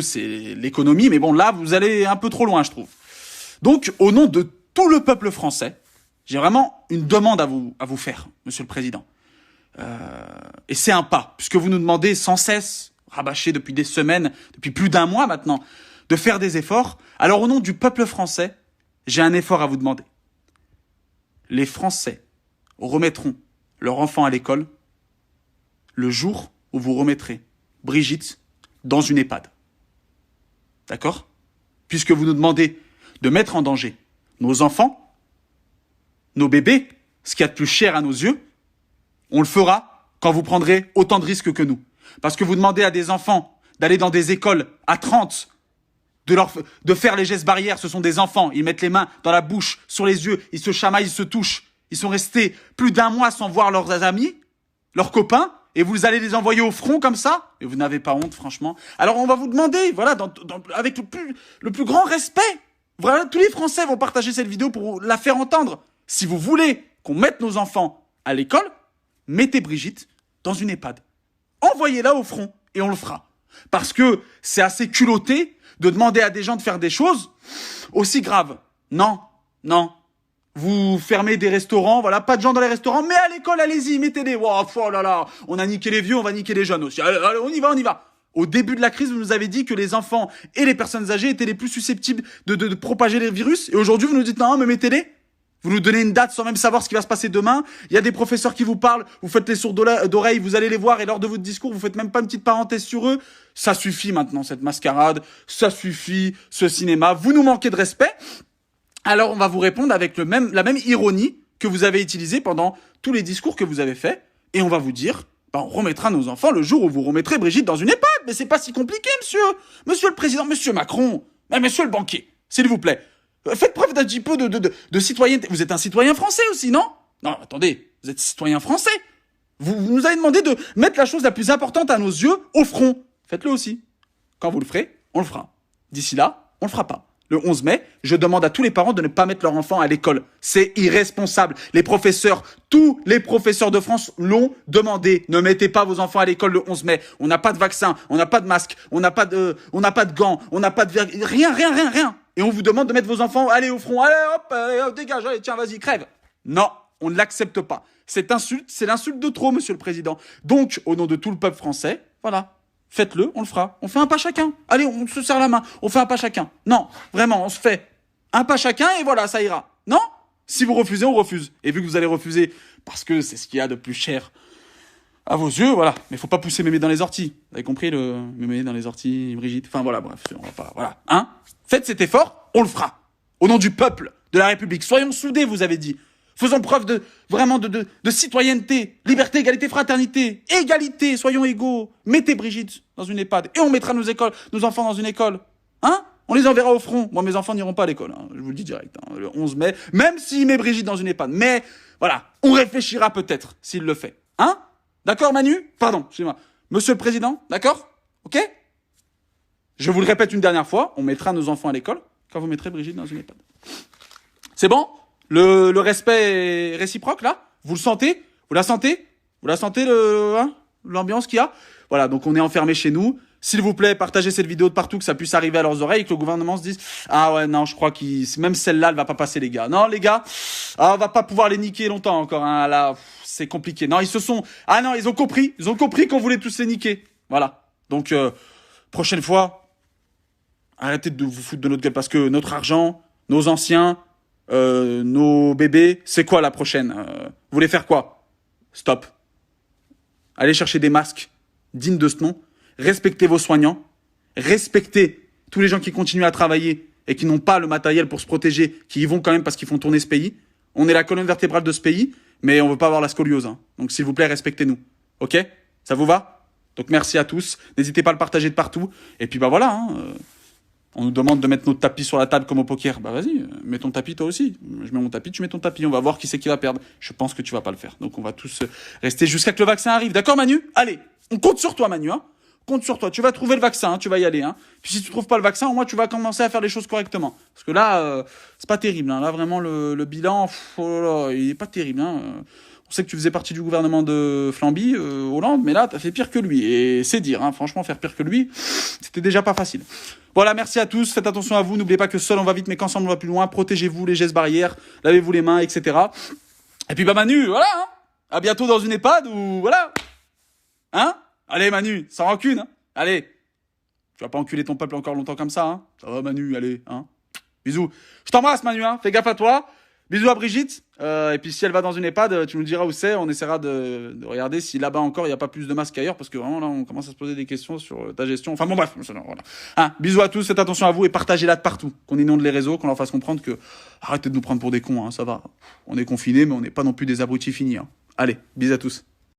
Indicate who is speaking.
Speaker 1: c'est l'économie, mais bon, là, vous allez un peu trop loin, je trouve. Donc, au nom de tout le peuple français, j'ai vraiment une demande à vous faire, Monsieur le Président. Et c'est un pas, puisque vous nous demandez sans cesse, rabâché depuis des semaines, depuis plus d'un mois maintenant, de faire des efforts. Alors, au nom du peuple français, j'ai un effort à vous demander. Les Français remettront leur enfant à l'école le jour où vous remettrez Brigitte dans une EHPAD. D'accord ? Puisque vous nous demandez de mettre en danger nos enfants, nos bébés, ce qu'il y a de plus cher à nos yeux, on le fera quand vous prendrez autant de risques que nous. Parce que vous demandez à des enfants d'aller dans des écoles à 30, de faire les gestes barrières, ce sont des enfants, ils mettent les mains dans la bouche, sur les yeux, ils se chamaillent, ils se touchent. Ils sont restés plus d'1 mois sans voir leurs amis, leurs copains, et vous allez les envoyer au front comme ça? Et vous n'avez pas honte, franchement. Alors on va vous demander, voilà, avec le plus grand respect, voilà, tous les Français vont partager cette vidéo pour la faire entendre. Si vous voulez qu'on mette nos enfants à l'école, mettez Brigitte dans une EHPAD. Envoyez-la au front, et on le fera. Parce que c'est assez culotté de demander à des gens de faire des choses aussi graves. Non, non. Vous fermez des restaurants, voilà, pas de gens dans les restaurants, mais à l'école, allez-y, mettez-les. Wow, oh là là, on a niqué les vieux, on va niquer les jeunes aussi. Allez, on y va, on y va. Au début de la crise, vous nous avez dit que les enfants et les personnes âgées étaient les plus susceptibles de propager les virus. Et aujourd'hui, vous nous dites non, mais mettez-les. Vous nous donnez une date sans même savoir ce qui va se passer demain. Il y a des professeurs qui vous parlent, vous faites les sourds d'oreilles, vous allez les voir et lors de votre discours, vous faites même pas une petite parenthèse sur eux. Ça suffit maintenant, cette mascarade. Ça suffit, ce cinéma. Vous nous manquez de respect. Alors, on va vous répondre avec la même ironie que vous avez utilisée pendant tous les discours que vous avez faits. Et on va vous dire, on remettra nos enfants le jour où vous remettrez Brigitte dans une EHPAD. Mais c'est pas si compliqué, monsieur. Monsieur le Président, monsieur Macron, monsieur le banquier, s'il vous plaît. Faites preuve d'un petit peu de citoyenneté. Vous êtes un citoyen français aussi, non? Non, attendez, vous êtes citoyen français. Vous nous avez demandé de mettre la chose la plus importante à nos yeux au front. Faites-le aussi. Quand vous le ferez, on le fera. D'ici là, on le fera pas. Le 11 mai, je demande à tous les parents de ne pas mettre leur enfant à l'école. C'est irresponsable. Les professeurs, tous les professeurs de France l'ont demandé. Ne mettez pas vos enfants à l'école le 11 mai. On n'a pas de vaccin, on n'a pas de masque, on n'a pas de gants, on n'a pas de rien. Et on vous demande de mettre vos enfants, allez au front, allez hop, dégage, allez, tiens, vas-y, crève. Non, on ne l'accepte pas. Cette insulte, c'est l'insulte de trop, monsieur le Président. Donc, au nom de tout le peuple français, voilà. Faites-le, on le fera. On fait un pas chacun. Allez, on se serre la main. On fait un pas chacun. Non, vraiment, on se fait un pas chacun et voilà, ça ira. Non? Si vous refusez, on refuse. Et vu que vous allez refuser, parce que c'est ce qu'il y a de plus cher à vos yeux, voilà. Mais faut pas pousser mémé dans les orties. Vous avez compris, le mémé dans les orties, Brigitte? Enfin, voilà, bref, on va pas, voilà. Hein? Faites cet effort, on le fera. Au nom du peuple, de la République. Soyons soudés, vous avez dit. Faisons preuve de citoyenneté, liberté, égalité, fraternité, égalité, soyons égaux. Mettez Brigitte dans une EHPAD et on mettra nos enfants dans une école. Hein? On les enverra au front. Moi, mes enfants n'iront pas à l'école, hein, je vous le dis direct, hein, le 11 mai, même s'il met Brigitte dans une EHPAD. Mais, voilà, on réfléchira peut-être s'il le fait. Hein? D'accord, Manu? Pardon, excusez-moi. Monsieur le Président, d'accord? Ok? Je vous le répète une dernière fois, on mettra nos enfants à l'école quand vous mettrez Brigitte dans une EHPAD. C'est bon? Le respect est réciproque, là? Vous le sentez? Vous la sentez? Vous la sentez, l'ambiance qu'il y a? Voilà, donc on est enfermés chez nous. S'il vous plaît, partagez cette vidéo de partout, que ça puisse arriver à leurs oreilles, et que le gouvernement se dise « Ah ouais, non, je crois même celle-là, elle va pas passer, les gars. Non, les gars, on va pas pouvoir les niquer longtemps encore, hein, là, c'est compliqué. » Non, ils ont compris. Ils ont compris qu'on voulait tous les niquer. Voilà. Donc, prochaine fois, arrêtez de vous foutre de notre gueule, parce que notre argent, nos anciens... nos bébés, c'est quoi la prochaine? Vous voulez faire quoi? Stop. Allez chercher des masques dignes de ce nom. Respectez vos soignants. Respectez tous les gens qui continuent à travailler et qui n'ont pas le matériel pour se protéger, qui y vont quand même parce qu'ils font tourner ce pays. On est la colonne vertébrale de ce pays, mais on veut pas avoir la scoliose. Hein. Donc s'il vous plaît, respectez-nous. Ok? Ça vous va? Donc merci à tous. N'hésitez pas à le partager de partout. Et puis voilà, hein, on nous demande de mettre notre tapis sur la table comme au poker. Bah vas-y, mets ton tapis toi aussi. Je mets mon tapis, tu mets ton tapis. On va voir qui c'est qui va perdre. Je pense que tu vas pas le faire. Donc on va tous rester jusqu'à que le vaccin arrive. D'accord, Manu? Allez, on compte sur toi, Manu. Hein, compte sur toi. Tu vas trouver le vaccin, hein, tu vas y aller. Hein. Puis si tu trouves pas le vaccin, au moins tu vas commencer à faire les choses correctement. Parce que là, c'est pas terrible. Hein. Là vraiment le bilan, oh là là, il est pas terrible. Hein. On sait que tu faisais partie du gouvernement de Flamby, Hollande, mais là, t'as fait pire que lui. Et c'est dire, hein, franchement, faire pire que lui, c'était déjà pas facile. Voilà, merci à tous, faites attention à vous, n'oubliez pas que seul on va vite, mais qu'ensemble on va plus loin, protégez-vous, les gestes barrières, lavez-vous les mains, etc. Et puis bah Manu, voilà, hein, à bientôt dans une EHPAD, ou voilà. Hein? Allez Manu, sans rancune, hein. Allez. Tu vas pas enculer ton peuple encore longtemps comme ça, hein. Ça va Manu, allez, hein. Bisous. Je t'embrasse Manu, hein, fais gaffe à toi. Bisous à Brigitte. Et puis si elle va dans une EHPAD, tu nous diras où c'est. On essaiera de regarder si là-bas encore il n'y a pas plus de masques qu'ailleurs, parce que vraiment là on commence à se poser des questions sur ta gestion. Enfin bon bref, voilà. Hein, bisous à tous, faites attention à vous et partagez-la de partout. Qu'on inonde les réseaux, qu'on leur fasse comprendre que arrêtez de nous prendre pour des cons, hein, ça va. On est confinés, mais on n'est pas non plus des abrutis finis. Hein. Allez, bisous à tous.